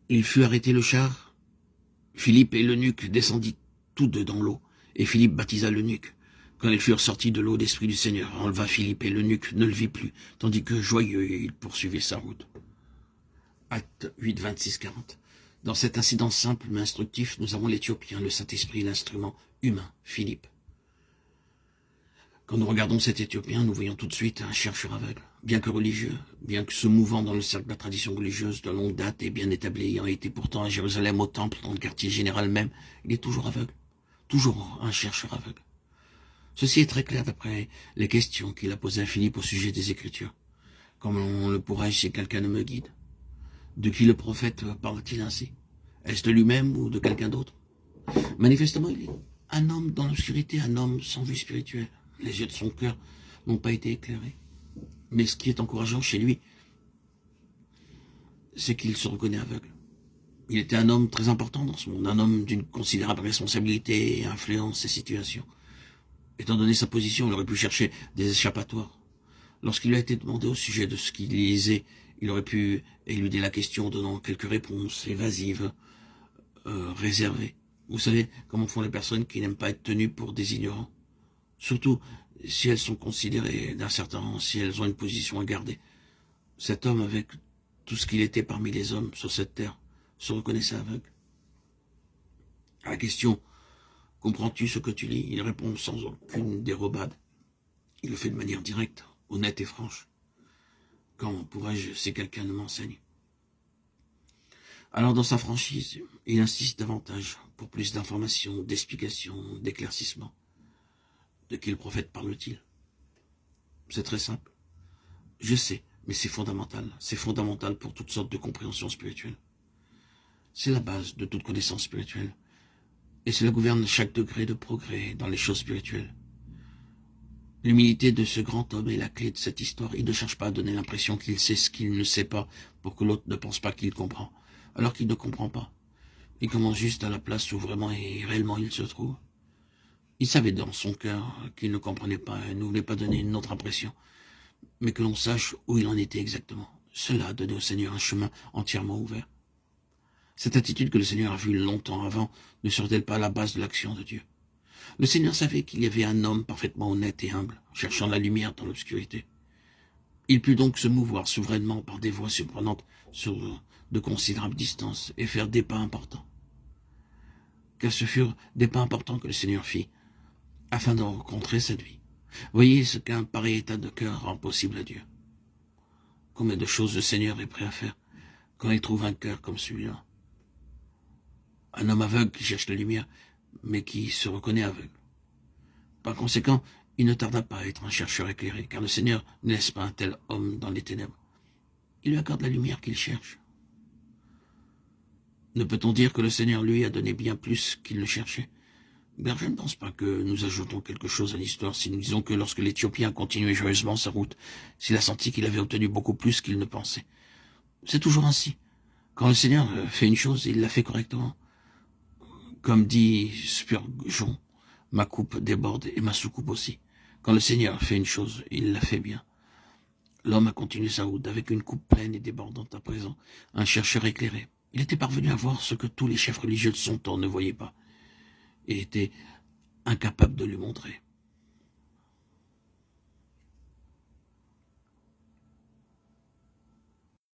Il fut arrêté le char. Philippe et l'eunuque descendit tous deux dans l'eau, et Philippe baptisa l'eunuque. Quand ils furent sortis de l'eau, l'Esprit du Seigneur enleva Philippe, et l'eunuque ne le vit plus, tandis que, joyeux, il poursuivait sa route. Acte 8, 26-40. Dans cet incident simple mais instructif, nous avons l'Éthiopien, le Saint-Esprit, l'instrument humain, Philippe. Quand nous regardons cet Éthiopien, nous voyons tout de suite un chercheur aveugle. Bien que religieux, bien que se mouvant dans le cercle de la tradition religieuse de longue date et bien établi, ayant été pourtant à Jérusalem au temple, dans le quartier général même, il est toujours aveugle. Toujours un chercheur aveugle. Ceci est très clair d'après les questions qu'il a posées à Philippe au sujet des Écritures. Comment le pourrais-je si quelqu'un ne me guide? De qui le prophète parle-t-il ainsi? Est-ce de lui-même ou de quelqu'un d'autre? Manifestement, il est un homme dans l'obscurité, un homme sans vue spirituelle. Les yeux de son cœur n'ont pas été éclairés. Mais ce qui est encourageant chez lui, c'est qu'il se reconnaît aveugle. Il était un homme très important dans ce monde, un homme d'une considérable responsabilité et influence ses situations. Étant donné sa position, il aurait pu chercher des échappatoires. Lorsqu'il lui a été demandé au sujet de ce qu'il lisait, il aurait pu éluder la question en donnant quelques réponses évasives, réservées. Vous savez comment font les personnes qui n'aiment pas être tenues pour des ignorants? Surtout si elles sont considérées d'un certain rang, si elles ont une position à garder. Cet homme, avec tout ce qu'il était parmi les hommes sur cette terre, se reconnaissait aveugle. À la question « Comprends-tu ce que tu lis ?» il répond sans aucune dérobade. Il le fait de manière directe, honnête et franche. Quand pourrais-je si quelqu'un ne m'enseigne? Alors dans sa franchise, il insiste davantage pour plus d'informations, d'explications, d'éclaircissements. De qui le prophète parle-t-il? C'est très simple. Je sais, mais c'est fondamental. C'est fondamental pour toutes sortes de compréhensions spirituelles. C'est la base de toute connaissance spirituelle. Et cela gouverne chaque degré de progrès dans les choses spirituelles. L'humilité de ce grand homme est la clé de cette histoire. Il ne cherche pas à donner l'impression qu'il sait ce qu'il ne sait pas pour que l'autre ne pense pas qu'il comprend, alors qu'il ne comprend pas. Il commence juste à la place où vraiment et réellement il se trouve. Il savait dans son cœur qu'il ne comprenait pas et ne voulait pas donner une autre impression, mais que l'on sache où il en était exactement. Cela a donné au Seigneur un chemin entièrement ouvert. Cette attitude que le Seigneur a vue longtemps avant ne serait-elle pas la base de l'action de Dieu? Le Seigneur savait qu'il y avait un homme parfaitement honnête et humble, cherchant la lumière dans l'obscurité. Il put donc se mouvoir souverainement par des voies surprenantes sur de considérables distances et faire des pas importants. Car ce furent des pas importants que le Seigneur fit, afin de rencontrer cette vie. Voyez ce qu'un pareil état de cœur rend possible à Dieu. Combien de choses le Seigneur est prêt à faire quand il trouve un cœur comme celui-là. Un homme aveugle qui cherche la lumière, mais qui se reconnaît aveugle. Par conséquent, il ne tarda pas à être un chercheur éclairé, car le Seigneur ne laisse pas un tel homme dans les ténèbres. Il lui accorde la lumière qu'il cherche. Ne peut-on dire que le Seigneur, lui, a donné bien plus qu'il ne cherchait? Ben, je ne pense pas que nous ajoutons quelque chose à l'histoire si nous disons que lorsque l'Éthiopien continuait joyeusement sa route, s'il a senti qu'il avait obtenu beaucoup plus qu'il ne pensait. C'est toujours ainsi. Quand le Seigneur fait une chose, il la fait correctement. Comme dit Spurgeon, ma coupe déborde et ma soucoupe aussi. Quand le Seigneur fait une chose, il la fait bien. L'homme a continué sa route avec une coupe pleine et débordante à présent, un chercheur éclairé. Il était parvenu à voir ce que tous les chefs religieux de son temps ne voyaient pas, et était incapable de lui montrer.